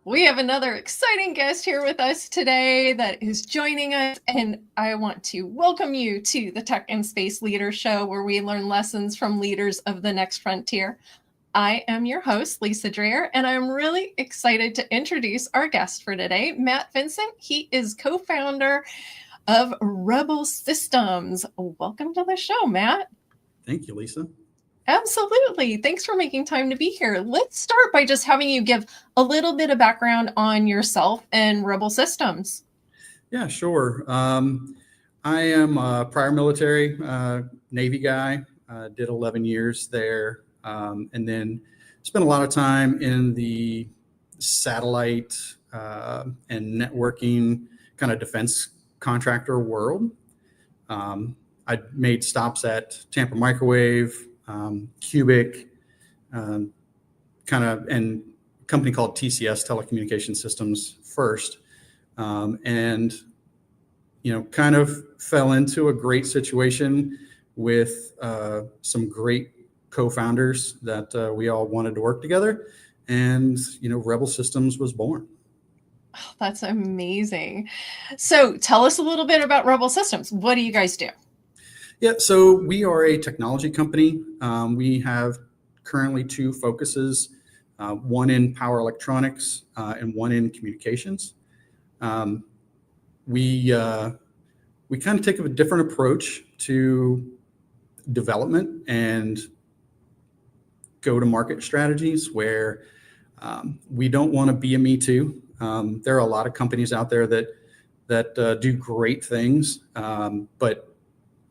We have another exciting guest here with us today that is joining us, and I want to welcome you to the Tech and Space Leader Show, where we learn lessons from leaders of the next frontier. I am your host, Lisa Dreher, and I'm really excited to introduce our guest for today, Matt Vincent. He is co-founder of Rebel Systems. Welcome to the show, Matt. Thank you, Lisa. Absolutely. Thanks for making time to be here. Let's start by just having you give a little bit of background on yourself and Rebel Systems. Yeah, sure. I am a prior military Navy guy, did 11 years there, and then spent a lot of time in the satellite and networking kind of defense contractor world. I made stops at Tampa Microwave, Cubic, and a company called TCS, Telecommunication Systems, first. And, kind of fell into a great situation with some great co-founders that we all wanted to work together. And, Rebel Systems was born. Oh, that's amazing. So tell us a little bit about Rebel Systems. What do you guys do? Yeah, so we are a technology company. We have currently two focuses, one in power electronics and one in communications. We kind of take a different approach to development and go-to-market strategies where we don't want to be a me too. There are a lot of companies out there that do great things, but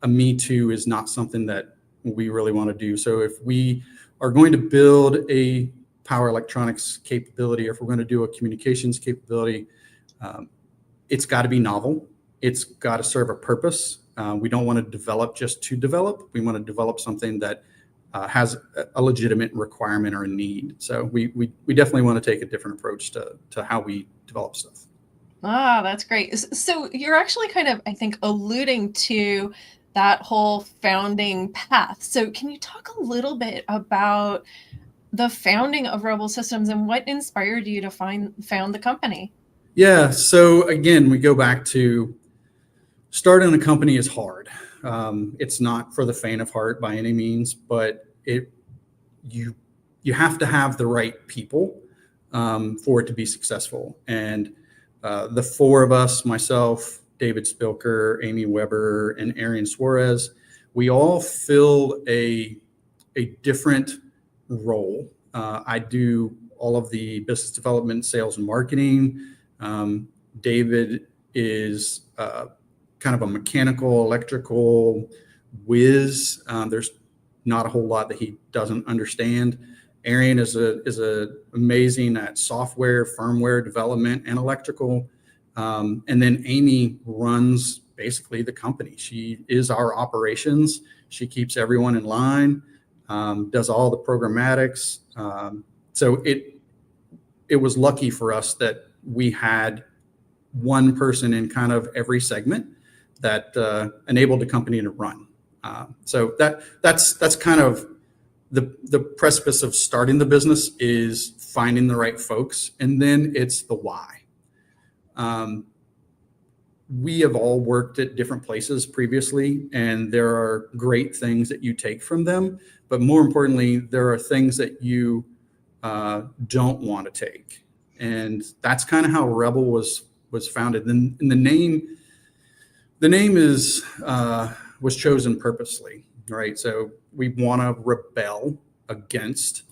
a me too is not something that we really want to do. So if we are going to build a power electronics capability, or if we're going to do a communications capability, it's got to be novel. It's got to serve a purpose. We don't want to develop just to develop. We want to develop something that has a legitimate requirement or a need. So we definitely want to take a different approach to how we develop stuff. Ah, that's great. So you're actually kind of, I think, alluding to that whole founding path. So can you talk a little bit about the founding of Rebel Systems and what inspired you to found the company? Yeah. So again, we go back to starting a company is hard. It's not for the faint of heart by any means, but you have to have the right people for it to be successful. And the four of us, myself, David Spilker, Amy Weber, and Arian Suarez, we all filled a different role. I do all of the business development, sales, and marketing. David is kind of a mechanical, electrical whiz. There's not a whole lot that he doesn't understand. Arian is amazing at software, firmware development, and electrical. And then Amy runs basically the company. She is our operations. She keeps everyone in line, does all the programmatics. So it was lucky for us that we had one person in kind of every segment that enabled the company to run. So that's kind of the precipice of starting the business, is finding the right folks, and then it's the why. We have all worked at different places previously, and there are great things that you take from them, but more importantly, there are things that you don't want to take, and that's kind of how Rebel was founded. And the name was chosen purposely, right? So we want to rebel against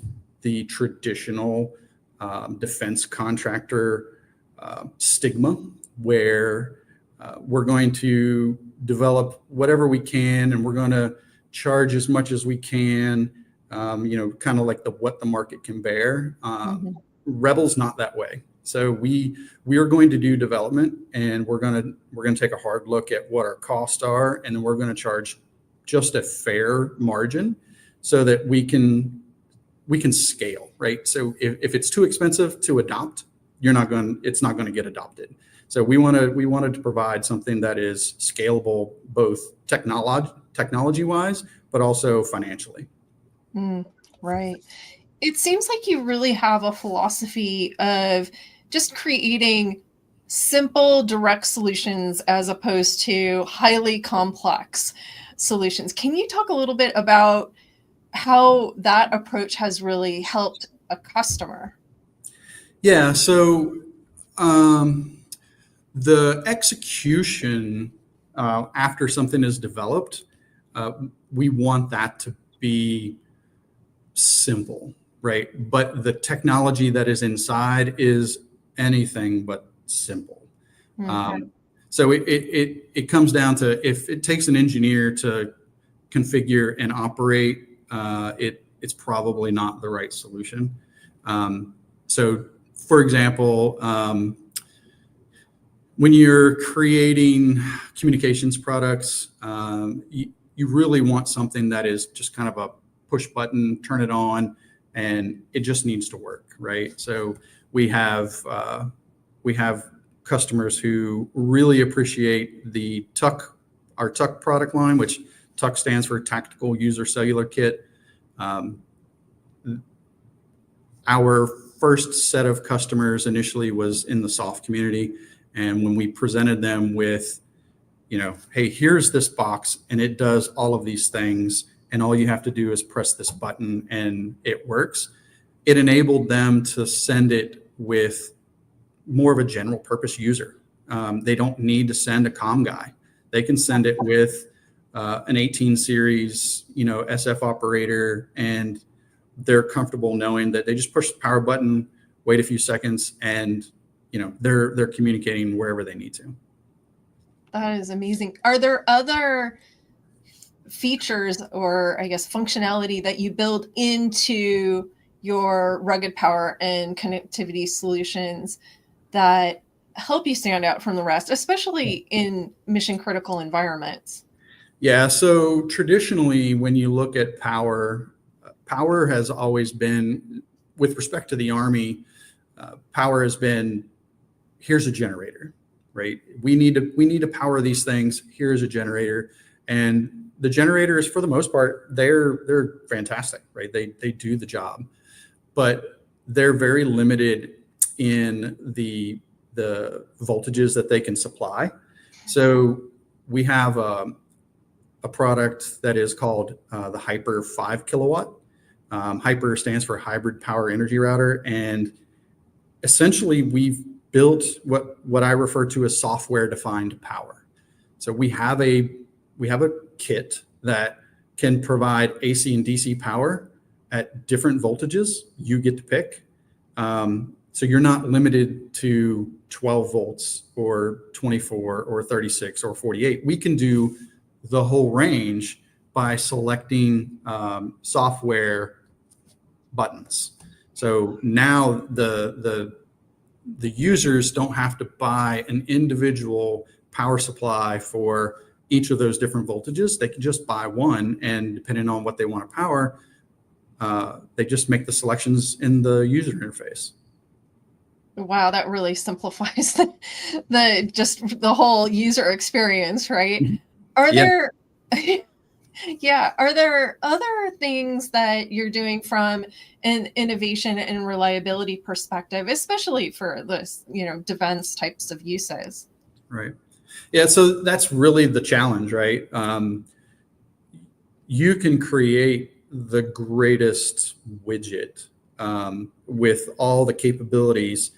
the traditional defense contractor stigma, where we're going to develop whatever we can, and we're going to charge as much as we can, kind of like what the market can bear. Rebel's not that way. So we are going to do development, and we're going to take a hard look at what our costs are, and then we're going to charge just a fair margin so that we can scale, right? So if it's too expensive to adopt, it's not going to get adopted. So we wanted to provide something that is scalable, both technology wise, but also financially. Right. It seems like you really have a philosophy of just creating simple, direct solutions as opposed to highly complex solutions. Can you talk a little bit about how that approach has really helped a customer? Yeah. So the execution after something is developed, we want that to be simple, right? But the technology that is inside is anything but simple. Okay. So it comes down to, if it takes an engineer to configure and operate, it's probably not the right solution. So, for example, when you're creating communications products, you really want something that is just kind of a push button, turn it on, and it just needs to work, right? So we have customers who really appreciate our TUC product line, which TUC stands for Tactical User Cellular Kit. Our first set of customers initially was in the SOF community. And when we presented them with, hey, here's this box and it does all of these things, and all you have to do is press this button and it works, it enabled them to send it with more of a general purpose user. They don't need to send a comm guy. They can send it with an 18 series, SF operator, and they're comfortable knowing that they just push the power button, wait a few seconds, and they're communicating wherever they need to. That is amazing. Are there other features or, I guess, functionality that you build into your rugged power and connectivity solutions that help you stand out from the rest, especially in mission critical environments? Yeah, so traditionally, when you look at power has always been, with respect to the Army, power has been, here's a generator, right? We need to power these things. Here's a generator. And the generators, for the most part, they're fantastic, right? They do the job, but they're very limited in the voltages that they can supply. So we have a product that is called the Hyper 5 kilowatt. Hyper stands for Hybrid Power Energy Router, and essentially we've built what I refer to as software-defined power. So we have a kit that can provide AC and DC power at different voltages. You get to pick. So you're not limited to 12 volts or 24 or 36 or 48. We can do the whole range by selecting software buttons. So now the users don't have to buy an individual power supply for each of those different voltages. They can just buy one, and depending on what they want to power, they just make the selections in the user interface. Wow, that really simplifies the whole user experience, right? Are there other things that you're doing from an innovation and reliability perspective, especially for this, defense types of uses? Right. Yeah. So that's really the challenge, right? You can create the greatest widget with all the capabilities,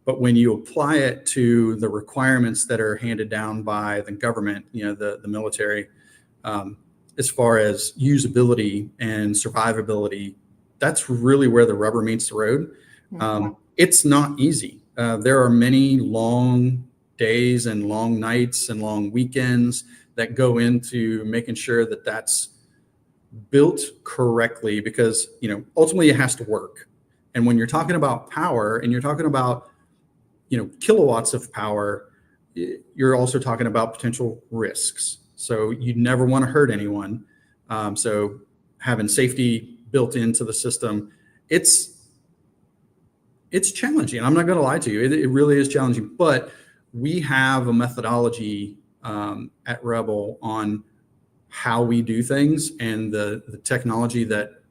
but when you apply it to the requirements that are handed down by the government, the military, as far as usability and survivability, that's really where the rubber meets the road. It's not easy. There are many long days and long nights and long weekends that go into making sure that that's built correctly, because ultimately it has to work. And when you're talking about power and you're talking about kilowatts of power, you're also talking about potential risks. So you never want to hurt anyone. So having safety built into the system, it's challenging. I'm not going to lie to you. It really is challenging, but we have a methodology at Rebel on how we do things, and the technology that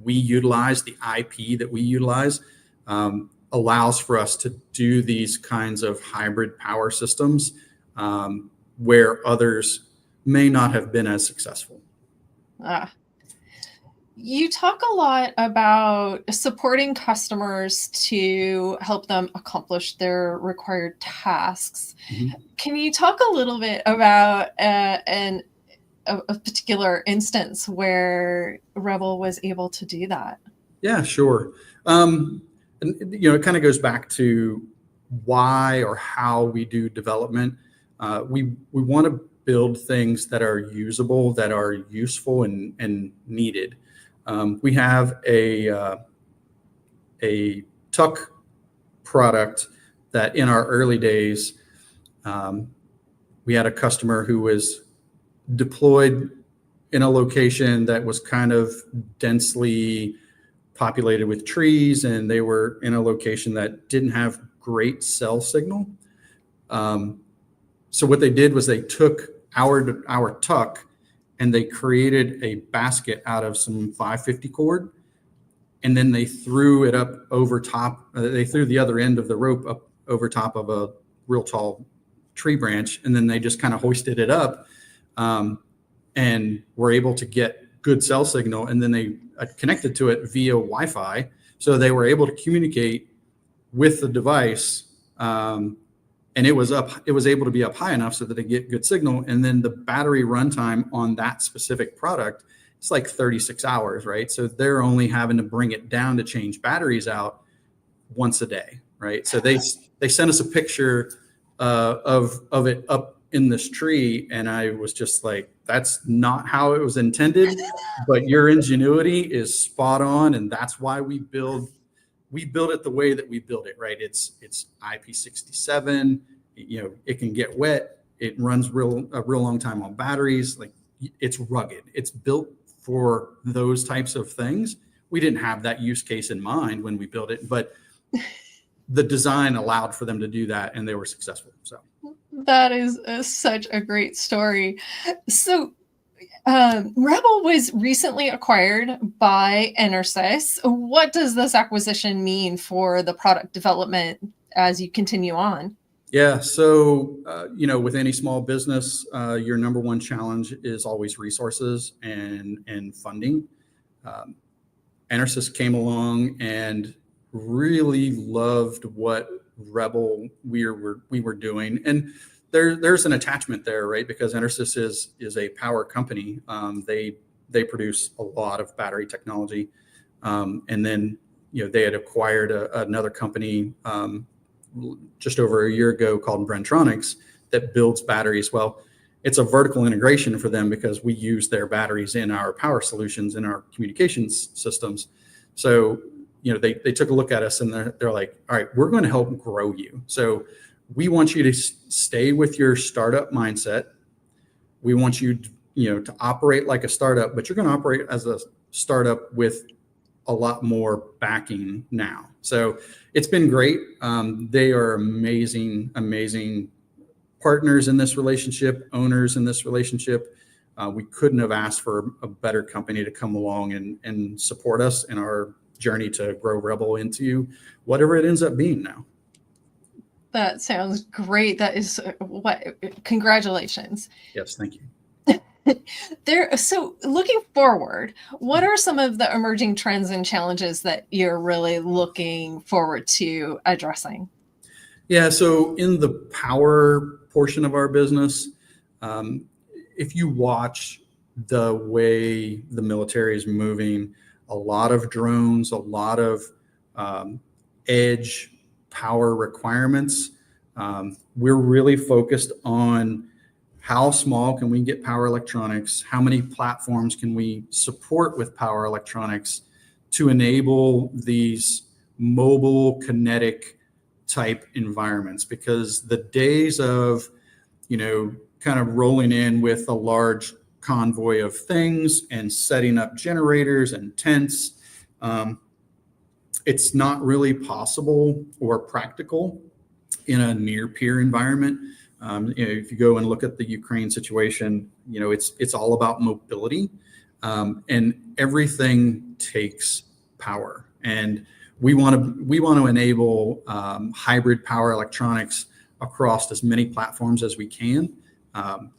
we utilize, the IP that we utilize. A allows for us to do these kinds of hybrid power systems where others may not have been as successful. You talk a lot about supporting customers to help them accomplish their required tasks. Mm-hmm. Can you talk a little bit about a particular instance where Rebel was able to do that? Yeah, sure. And it kind of goes back to why or how we do development. We want to build things that are usable, that are useful and needed. We have a tuck product that in our early days, we had a customer who was deployed in a location that was kind of densely populated with trees, and they were in a location that didn't have great cell signal. So what they did was they took our tuck and they created a basket out of some 550 cord, and then they threw it up over top. They threw the other end of the rope up over top of a real tall tree branch, and then they just kind of hoisted it up and were able to get good cell signal, and then they connected to it via Wi-Fi. So they were able to communicate with the device, and it was able to be up high enough so that they get good signal. And then the battery runtime on that specific product, it's like 36 hours, right? So they're only having to bring it down to change batteries out once a day, right? So they sent us a picture of it up in this tree, and I was just like, that's not how it was intended, but your ingenuity is spot on, and that's why we build it the way that we build it, right? It's IP67. It can get wet. It runs a real long time on batteries. Like, it's rugged. It's built for those types of things. We didn't have that use case in mind when we built it, but the design allowed for them to do that, and they were successful. So that is such a great story. So Rebel was recently acquired by EnerSys. What does this acquisition mean for the product development as you continue on? Yeah, so with any small business, your number one challenge is always resources and funding. EnerSys came along and really loved what Rebel we were doing, and there's an attachment there, right? Because EnerSys is a power company. They produce a lot of battery technology, and then they had acquired another company just over a year ago called Bren-Tronics that builds batteries. Well, it's a vertical integration for them because we use their batteries in our power solutions, in our communications systems. So they took a look at us and they're like, all right, we're going to help grow you. So we want you to stay with your startup mindset. We want you, to operate like a startup, but you're going to operate as a startup with a lot more backing now. So it's been great. They are amazing partners in this relationship, owners in this relationship. We couldn't have asked for a better company to come along and support us in our journey to grow Rebel into whatever it ends up being now. That sounds great. That is congratulations. Yes, thank you. So looking forward, what are some of the emerging trends and challenges that you're really looking forward to addressing? Yeah, so in the power portion of our business, if you watch the way the military is moving, a lot of drones, a lot of edge power requirements, we're really focused on how small can we get power electronics? How many platforms can we support with power electronics to enable these mobile kinetic type environments? Because the days of, kind of rolling in with a large convoy of things and setting up generators and tents, it's not really possible or practical in a near peer environment. If you go and look at the Ukraine situation, it's all about mobility, and everything takes power. And we want to enable hybrid power electronics across as many platforms as we can.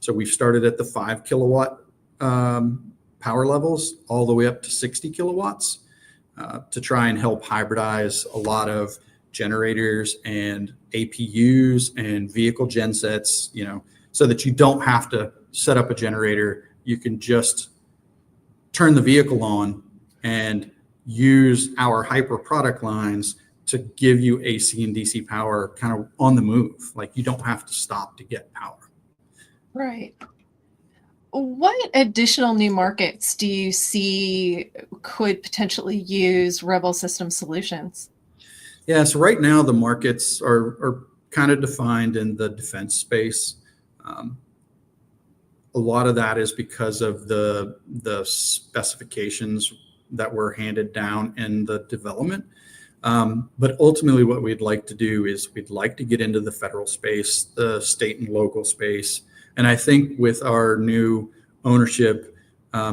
So we've started at the 5 kilowatt power levels all the way up to 60 kilowatts to try and help hybridize a lot of generators and APUs and vehicle gensets, so that you don't have to set up a generator. You can just turn the vehicle on and use our hyper product lines to give you AC and DC power kind of on the move. Like, you don't have to stop to get power. Right. What additional new markets do you see could potentially use Rebel System solutions? Yeah, so right now the markets are kind of defined in the defense space. A lot of that is because of the specifications that were handed down in the development. But ultimately what we'd like to do is we'd like to get into the federal space, the state and local space. And I think with our new ownership,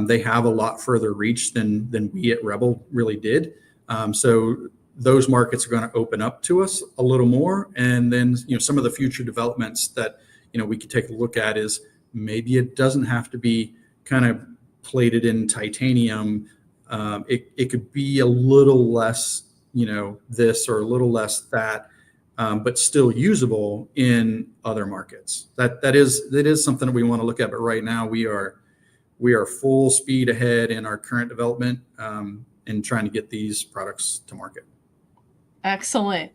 they have a lot further reach than we at Rebel really did. So those markets are going to open up to us a little more. And then, some of the future developments that, we could take a look at is maybe it doesn't have to be kind of plated in titanium. It could be a little less, this or a little less that, but still usable in other markets. That is something that we want to look at. But right now we are full speed ahead in our current development and trying to get these products to market. Excellent.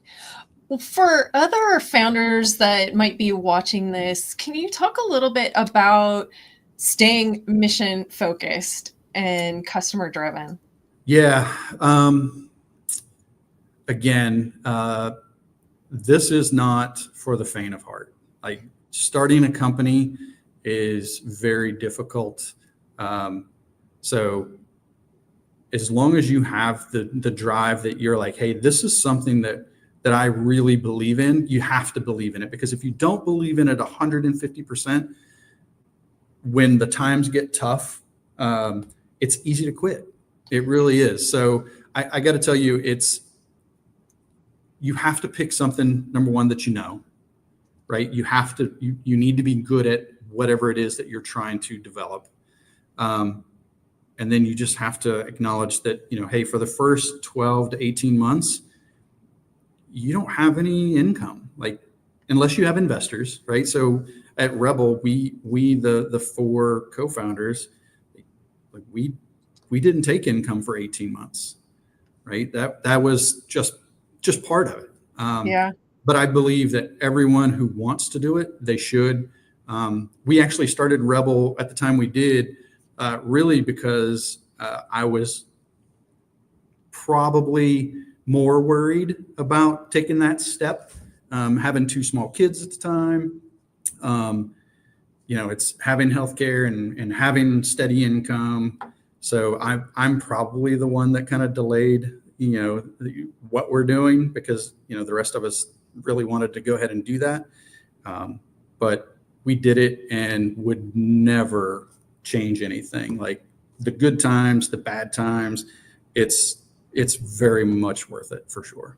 Well, for other founders that might be watching this, can you talk a little bit about staying mission focused and customer driven? Yeah. Again, this is not for the faint of heart. Like, starting a company is very difficult. So as long as you have the drive that you're like, hey, this is something that I really believe in, you have to believe in it. Because if you don't believe in it 150%, when the times get tough, it's easy to quit. It really is. So I got to tell you, you have to pick something, number one, that right? You need to be good at whatever it is that you're trying to develop. And then you just have to acknowledge that, hey, for the first 12 to 18 months, you don't have any income, like, unless you have investors, right? So at Rebel, we the 4 co-founders, like, we didn't take income for 18 months, right? That was just part of it. Yeah. But I believe that everyone who wants to do it, they should. We actually started Rebel at the time we did, really because I was probably more worried about taking that step, having 2 small kids at the time. It's having healthcare and having steady income. So I'm probably the one that kind of delayed, what we're doing, because, the rest of us really wanted to go ahead and do that. But we did it and would never change anything. Like, the good times, the bad times, it's very much worth it for sure.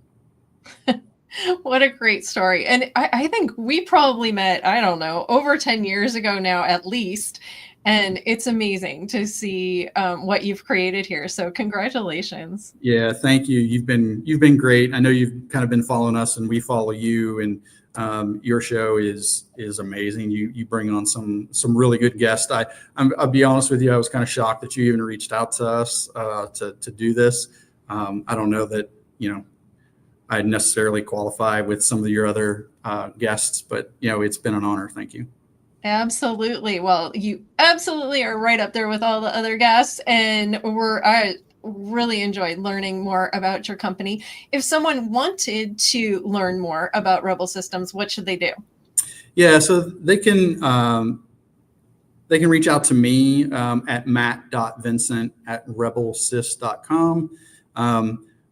What a great story. And I think we probably met, I don't know, over 10 years ago now, at least. And it's amazing to see what you've created here. So congratulations. Yeah, thank you. You've been great. I know you've kind of been following us, and we follow you, and your show is amazing. You bring on some really good guests. I'll be honest with you, I was kind of shocked that you even reached out to us to do this. I don't know that I'd necessarily qualify with some of your other guests, but it's been an honor. Thank you. Absolutely. Well, you absolutely are right up there with all the other guests, and I really enjoyed learning more about your company. If someone wanted to learn more about Rebel Systems, what should they do? Yeah, so they can reach out to me at matt.vincent@rebelsys.com.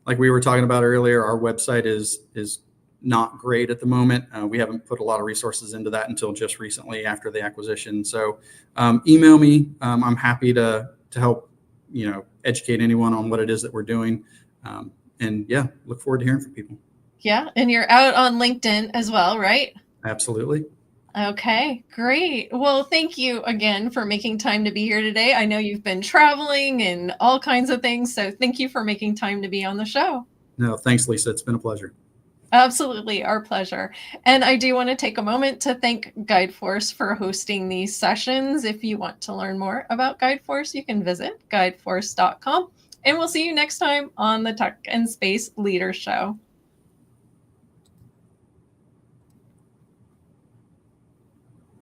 Like we were talking about earlier, our website is not great at the moment. We haven't put a lot of resources into that until just recently after the acquisition. So email me. I'm happy to help, educate anyone on what it is that we're doing. And yeah, look forward to hearing from people. Yeah. And you're out on LinkedIn as well, right? Absolutely. Okay, great. Well, thank you again for making time to be here today. I know you've been traveling and all kinds of things, so thank you for making time to be on the show. No, thanks, Lisa. It's been a pleasure. Absolutely, our pleasure. And I do want to take a moment to thank GuideForce for hosting these sessions. If you want to learn more about GuideForce, you can visit guideforce.com. And we'll see you next time on the Tech and Space Leader Show.